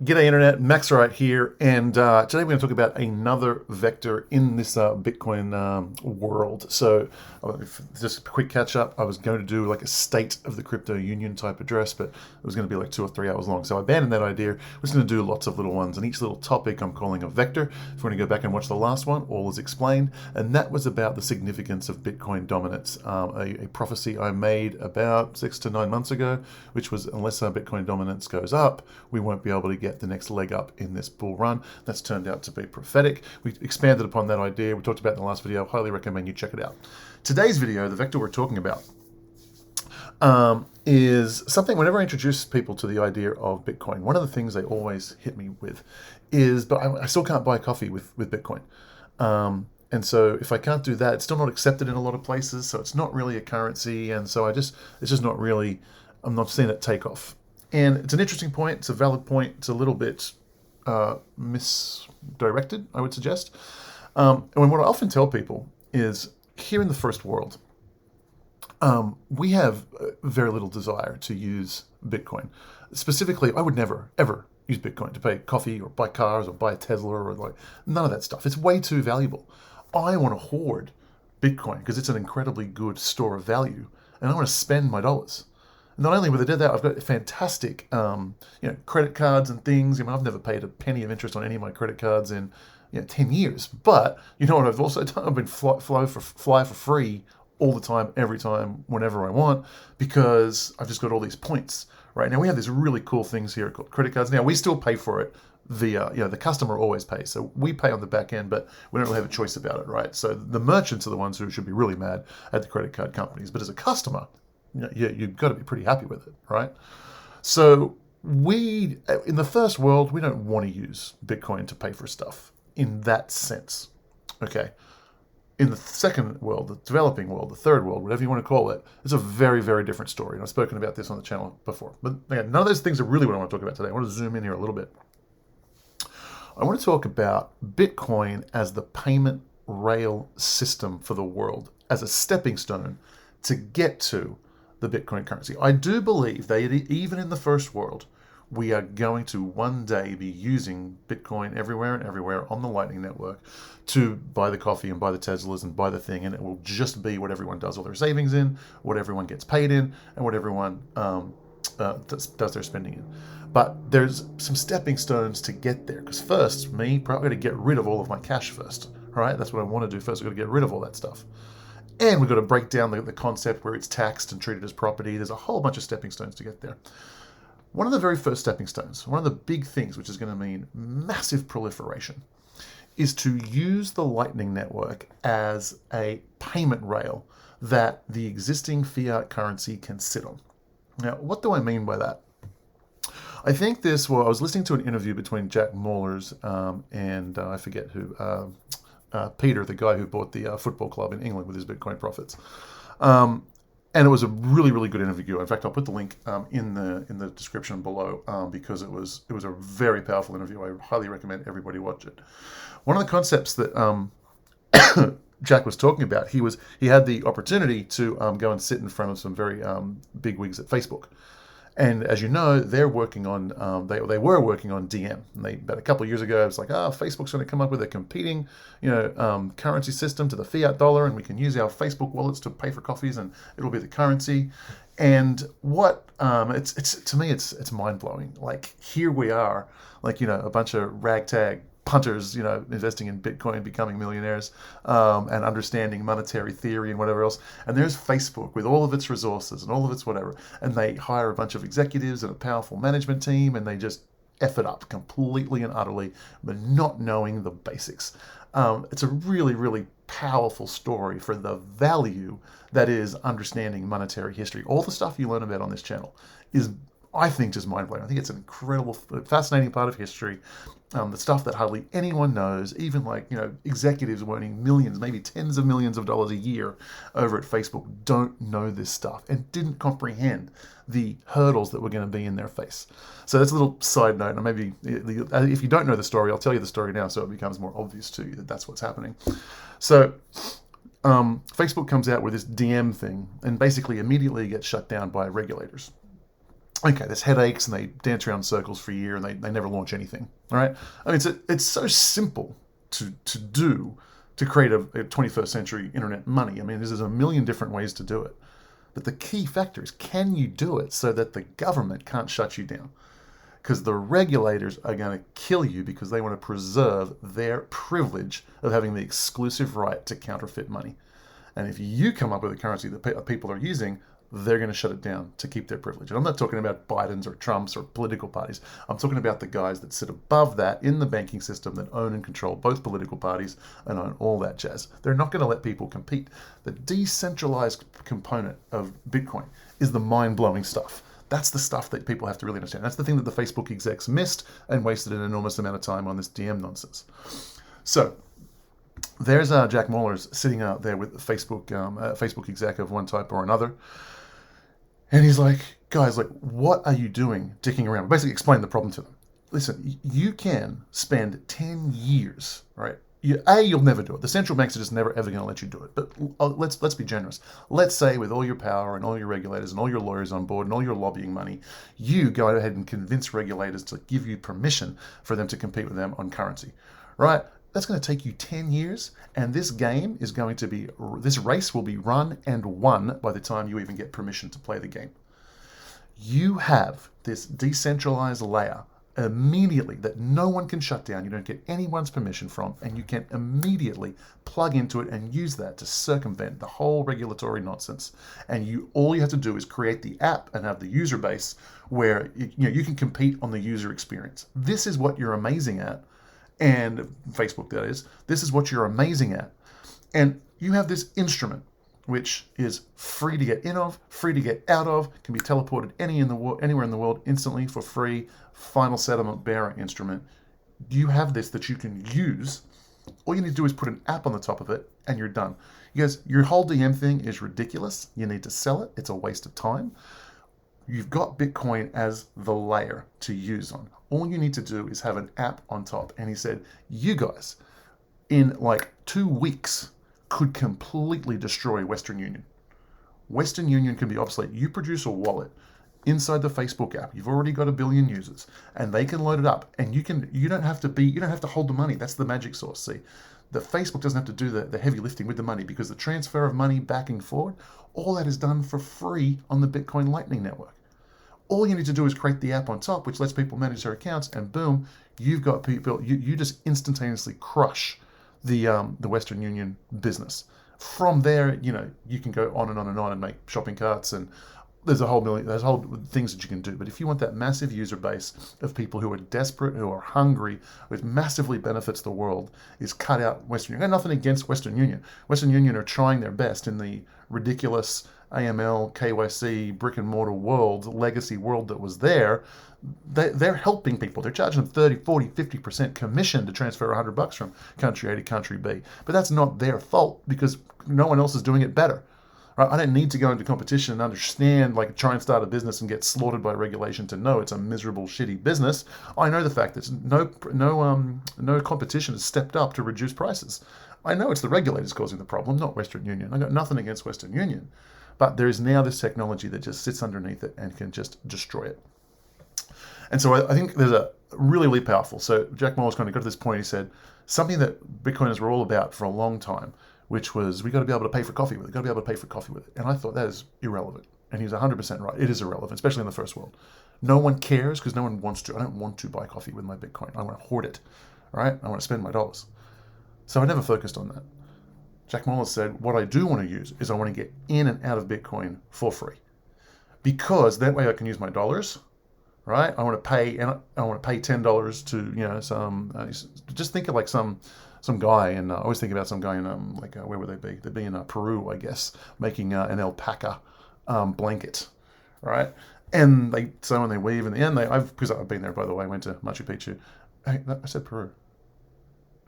G'day Internet, Max right here, and today we're going to talk about another vector in this Bitcoin world. So, just a quick catch up. I was going to do like a state of the crypto union type address, but it was going to be like 2 or 3 hours long. So I abandoned that idea. We're just going to do lots of little ones, and each little topic I'm calling a vector. If you want to go back and watch the last one, all is explained, and that was about the significance of Bitcoin dominance, a prophecy I made about 6 to 9 months ago, which was unless our Bitcoin dominance goes up, we won't be able to get the next leg up in this bull run. That's turned out to be prophetic. We expanded upon that idea. We talked about it in the last video. Highly recommend you check it out. Today's video, the vector we're talking about, is something whenever I introduce people to the idea of Bitcoin, one of the things they always hit me with is, but I still can't buy coffee with Bitcoin. And so if I can't do that, it's still not accepted in a lot of places. So it's not really a currency. And so it's just not really, I'm not seeing it take off. And it's an interesting point. It's a valid point. It's a little bit misdirected, I would suggest. And what I often tell people is here in the first world, we have very little desire to use Bitcoin. Specifically, I would never, ever use Bitcoin to pay coffee or buy cars or buy a Tesla or like none of that stuff. It's way too valuable. I want to hoard Bitcoin because it's an incredibly good store of value, and I want to spend my dollars. Not only would I do that, I've got fantastic, credit cards and things. I've never paid a penny of interest on any of my credit cards in 10 years. But you know what I've also done? I've been fly for free all the time, every time, whenever I want, because I've just got all these points. Right now, we have these really cool things here called credit cards. Now we still pay for it via, the customer always pays. So we pay on the back end, but we don't really have a choice about it, right? So the merchants are the ones who should be really mad at the credit card companies. But as a customer, you've got to be pretty happy with it, right? So in the first world, we don't want to use Bitcoin to pay for stuff in that sense, okay? In the second world, the developing world, the third world, whatever you want to call it, it's a very, very different story. And I've spoken about this on the channel before. But again, none of those things are really what I want to talk about today. I want to zoom in here a little bit. I want to talk about Bitcoin as the payment rail system for the world, as a stepping stone to get to the Bitcoin currency. I do believe that even in the first world, we are going to one day be using Bitcoin everywhere and everywhere on the Lightning Network to buy the coffee and buy the Teslas and buy the thing, and it will just be what everyone does all their savings in, what everyone gets paid in, and what everyone does their spending in. But there's some stepping stones to get there, because first, probably got to get rid of all of my cash first, right? That's what I want to do first. I've got to get rid of all that stuff. And we've got to break down the concept where it's taxed and treated as property. There's a whole bunch of stepping stones to get there. One of the very first stepping stones, one of the big things, which is going to mean massive proliferation, is to use the Lightning Network as a payment rail that the existing fiat currency can sit on. Now, what do I mean by that? I think I was listening to an interview between Jack Mallers and I forget who, Peter, the guy who bought the football club in England with his Bitcoin profits. And it was a really, really good interview. In fact, I'll put the link in the description below because it was a very powerful interview. I highly recommend everybody watch it. One of the concepts that Jack was talking about, he had the opportunity to go and sit in front of some very big wigs at Facebook. And as you know, they're working on they were working on DM. And about a couple of years ago, it was like, Facebook's going to come up with a competing, currency system to the fiat dollar, and we can use our Facebook wallets to pay for coffees, and it'll be the currency. And what it's to me, it's mind blowing. Like here we are, like a bunch of ragtag punters, investing in Bitcoin, becoming millionaires, and understanding monetary theory and whatever else. And there's Facebook with all of its resources and all of its whatever. And they hire a bunch of executives and a powerful management team, and they just F it up completely and utterly, but not knowing the basics. It's a really, really powerful story for the value that is understanding monetary history. All the stuff you learn about on this channel is, I think, just mind-blowing. I think it's an incredible, fascinating part of history. The stuff that hardly anyone knows, even executives earning millions, maybe tens of millions of dollars a year over at Facebook don't know this stuff and didn't comprehend the hurdles that were going to be in their face. So that's a little side note. And maybe if you don't know the story, I'll tell you the story now so it becomes more obvious to you that that's what's happening. So Facebook comes out with this DM thing and basically immediately gets shut down by regulators. Okay, there's headaches and they dance around in circles for a year and they never launch anything. All right, I mean it's so simple to do to create a 21st century internet money. I mean, there's a million different ways to do it, but the key factor is, can you do it so that the government can't shut you down? Because the regulators are going to kill you because they want to preserve their privilege of having the exclusive right to counterfeit money. And if you come up with a currency that people are using, they're going to shut it down to keep their privilege. And I'm not talking about Biden's or Trump's or political parties. I'm talking about the guys that sit above that in the banking system that own and control both political parties and own all that jazz. They're not going to let people compete. The decentralized component of Bitcoin is the mind-blowing stuff. That's the stuff that people have to really understand. That's the thing that the Facebook execs missed and wasted an enormous amount of time on this DM nonsense. So there's Jack Mallers sitting out there with Facebook exec of one type or another. And he's like, guys, like, what are you doing dicking around? Basically explain the problem to them. Listen, you can spend 10 years, right? You'll never do it. The central banks are just never ever going to let you do it. But let's be generous. Let's say with all your power and all your regulators and all your lawyers on board and all your lobbying money, you go ahead and convince regulators to give you permission for them to compete with them on currency, right? That's going to take you 10 years, and this race will be run and won by the time you even get permission to play the game. You have this decentralized layer immediately that no one can shut down. You don't get anyone's permission from, and you can immediately plug into it and use that to circumvent the whole regulatory nonsense. And all you have to do is create the app and have the user base where you can compete on the user experience. This is what you're amazing at. And Facebook, that is. This is what you're amazing at. And you have this instrument, which is free to get in of, free to get out of, can be teleported anywhere in the world instantly for free, final settlement bearer instrument. You have this that you can use. All you need to do is put an app on the top of it, and you're done. You guys, your whole DM thing is ridiculous. You need to sell it. It's a waste of time. You've got Bitcoin as the layer to use on. All you need to do is have an app on top. And he said, you guys, in like 2 weeks, could completely destroy Western Union. Western Union can be obsolete. You produce a wallet inside the Facebook app. You've already got 1 billion users, and they can load it up. And you don't have to hold the money. That's the magic sauce. See, the Facebook doesn't have to do the heavy lifting with the money, because the transfer of money back and forward, all that is done for free on the Bitcoin Lightning Network. All you need to do is create the app on top, which lets people manage their accounts, and boom, you've got people. You just instantaneously crush the Western Union business. From there, you can go on and on and on and make shopping carts, and there's whole things that you can do. But if you want that massive user base of people who are desperate, who are hungry, which massively benefits the world, is cut out Western Union. I got nothing against Western Union. Western Union are trying their best in the ridiculous AML, KYC, brick and mortar world, legacy world that was there. They're helping people. They're charging them 30, 40, 50% commission to transfer $100 from country A to country B. But that's not their fault, because no one else is doing it better. Right? I don't need to go into competition and understand, try and start a business and get slaughtered by regulation to know it's a miserable, shitty business. I know the fact that no competition has stepped up to reduce prices. I know it's the regulators causing the problem, not Western Union. I got nothing against Western Union. But there is now this technology that just sits underneath it and can just destroy it. And so I think there's a really, really powerful. So Jack Ma was kind of got to this point. He said something that Bitcoiners were all about for a long time, which was, we got to be able to pay for coffee with it. Got to be able to pay for coffee with it. And I thought that is irrelevant. And he's 100% right. It is irrelevant, especially in the first world. No one cares because no one wants to. I don't want to buy coffee with my Bitcoin. I want to hoard it. All right? I want to spend my dollars. So I never focused on that. Jack Mallers said, what I do want to use is I want to get in and out of Bitcoin for free, because that way I can use my dollars, right? I want to pay $10 to some. Just think of like some guy, and I always think about some guy in where would they be? They'd be in Peru, I guess, making an alpaca blanket, right? And they sew and they weave, and in the end, because I've been there, by the way. I went to Machu Picchu. Hey, I said Peru.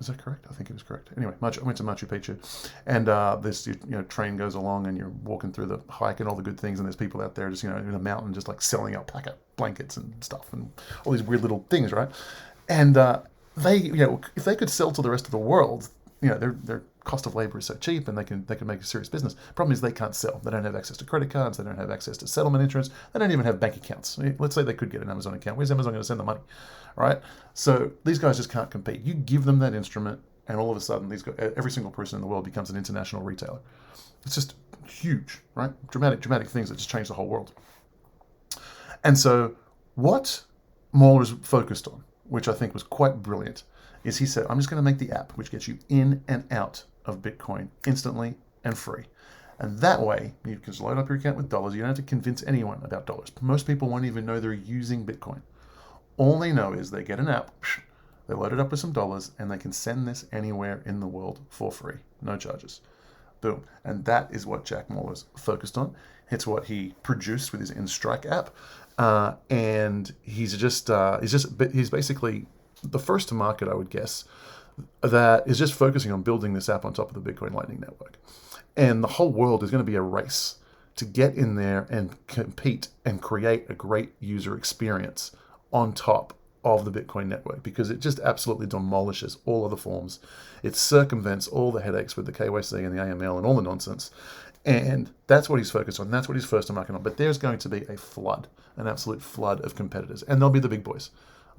Is that correct? I think it was correct. Anyway, I went to Machu Picchu, and this train goes along, and you're walking through the hike and all the good things, and there's people out there just in a mountain just like selling alpaca blankets and stuff and all these weird little things, right? And they if they could sell to the rest of the world, they're cost of labor is so cheap and they can make a serious business. Problem is they can't sell. They don't have access to credit cards. They don't have access to settlement insurance. They don't even have bank accounts. Let's say they could get an Amazon account. Where's Amazon going to send the money, right? So these guys just can't compete. You give them that instrument, and all of a sudden, every single person in the world becomes an international retailer. It's just huge, right? Dramatic things that just change the whole world. And so what Mahler's focused on, which I think was quite brilliant, is he said, I'm just going to make the app which gets you in and out of Bitcoin instantly and free. And that way, you can just load up your account with dollars. You don't have to convince anyone about dollars. Most people won't even know they're using Bitcoin. All they know is they get an app, they load it up with some dollars, and they can send this anywhere in the world for free. No charges. Boom. And that is what Jack Mahler's focused on. It's what he produced with his InStrike app. And he's basically the first to market, I would guess, that is just focusing on building this app on top of the Bitcoin Lightning Network. And the whole world is going to be a race to get in there and compete and create a great user experience on top of the Bitcoin network, because it just absolutely demolishes all other forms. It circumvents all the headaches with the KYC and the AML and all the nonsense. And that's what he's focused on. That's what he's first to market on. But there's going to be an absolute flood of competitors. And they'll be the big boys.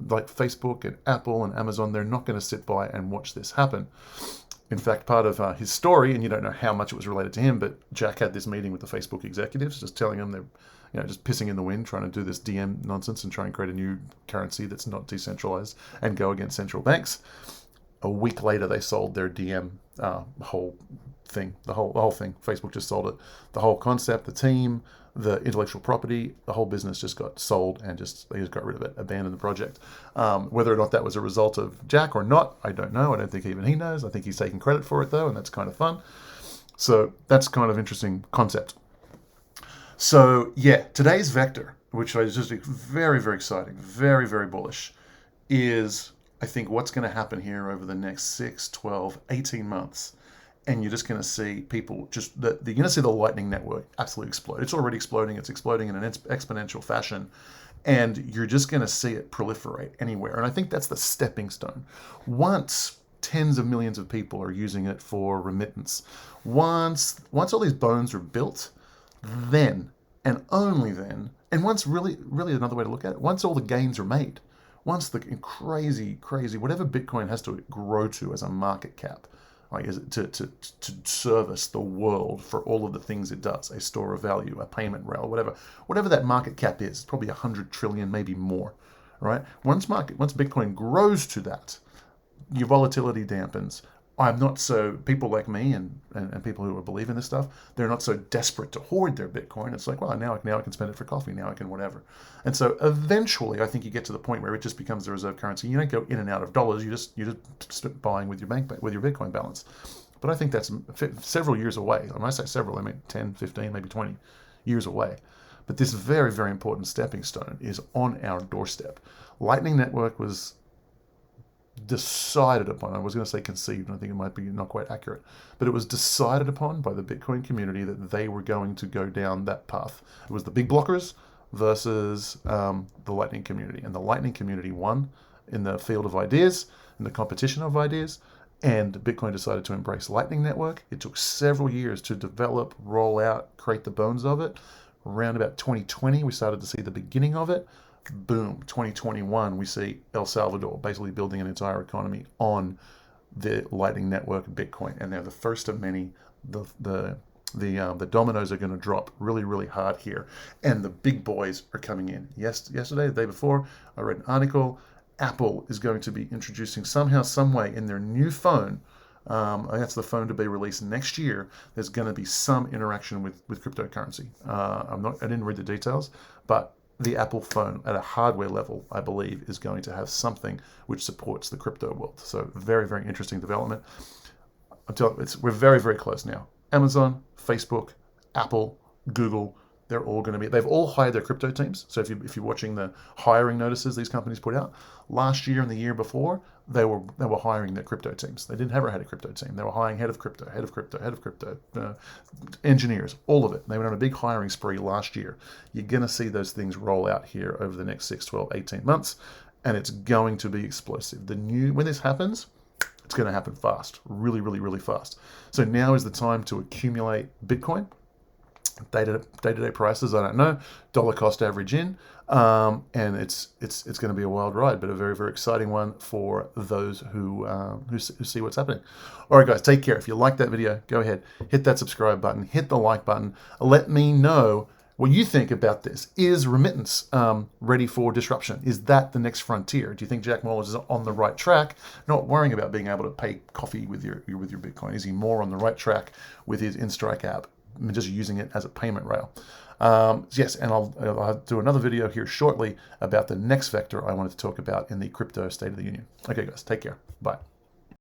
Like Facebook and Apple and Amazon, they're not going to sit by and watch this happen. In fact, part of his story, and you don't know how much it was related to him, but Jack had this meeting with the Facebook executives, just telling them they're just pissing in the wind, trying to do this DM nonsense and try and create a new currency that's not decentralized and go against central banks. A week later, they sold their DM whole thing, the whole thing. Facebook just sold it. The whole concept, the team, the intellectual property, the whole business just got sold, and they just got rid of it, abandoned the project. Whether or not that was a result of Jack or not, I don't know. I don't think even he knows. I think he's taking credit for it, though, and that's kind of fun. So that's kind of interesting concept. So yeah, today's vector, which is just very, very exciting, very, very bullish, is I think what's going to happen here over the next 6, 12, 18 months. And you're just going to see people you're going to see the Lightning Network absolutely explode. It's already exploding. It's exploding in an exponential fashion. And you're just going to see it proliferate anywhere. And I think that's the stepping stone. Once tens of millions of people are using it for remittance, once all these bones are built, then, and only then, and once really another way to look at it, once all the gains are made, once the crazy, whatever Bitcoin has to grow to as a market cap, like to service the world for all of the things it does, a store of value, a payment rail, whatever that market cap is, probably 100 trillion, maybe more, right? Once Bitcoin grows to that, your volatility dampens. People like me and people who believe in this stuff, they're not so desperate to hoard their Bitcoin. It's like, well, now I can spend it for coffee, now I can whatever. And so eventually I think you get to the point where it just becomes the reserve currency. You don't go in and out of dollars, you just start buying with your Bitcoin balance. But I think that's several years away. When I say several, I mean 10, 15, maybe 20 years away. But this very, very important stepping stone is on our doorstep. Lightning Network was decided upon. I was going to say conceived, and I think it might be not quite accurate, but it was decided upon by the Bitcoin community that they were going to go down that path. It was the big blockers versus the Lightning community, and the Lightning community won in the field of ideas, in the competition of ideas, and Bitcoin decided to embrace Lightning Network. It took several years to develop, roll out, create the bones of it. Around about 2020, we started to see the beginning of it. Boom, 2021, we see El Salvador basically building an entire economy on the Lightning Network Bitcoin, and they're the first of many. The dominoes are going to drop really, really hard here, and the big boys are coming in. Yesterday, the day before, I read an article. Apple is going to be introducing somehow, some way in their new phone. That's the phone to be released next year. There's going to be some interaction with cryptocurrency. I didn't read the details, but the Apple phone at a hardware level, I believe, is going to have something which supports the crypto world. So very, very interesting development. I'm telling you, we're very, very close now. Amazon, Facebook, Apple, Google, they've all hired their crypto teams. So if you're watching the hiring notices these companies put out, last year and the year before, they were hiring their crypto teams. They never had a crypto team. They were hiring head of crypto, engineers, all of it. They went on a big hiring spree last year. You're going to see those things roll out here over the next 6, 12, 18 months, and it's going to be explosive. When this happens, It's going to happen fast, really, really, really fast. So now is the time to accumulate Bitcoin. Day-to-day prices, I don't know. Dollar cost average in, and it's going to be a wild ride, but a very, very exciting one for those who see what's happening. All right, guys, take care. If you like that video, go ahead, hit that subscribe button, hit the like button. Let me know what you think about this. Is remittance ready for disruption? Is that the next frontier? Do you think Jack Mallers is on the right track, not worrying about being able to pay coffee with your Bitcoin? Is he more on the right track with his InStrike app, just using it as a payment rail? Yes, and I'll do another video here shortly about the next vector I wanted to talk about in the crypto State of the Union. Okay, guys, take care. Bye.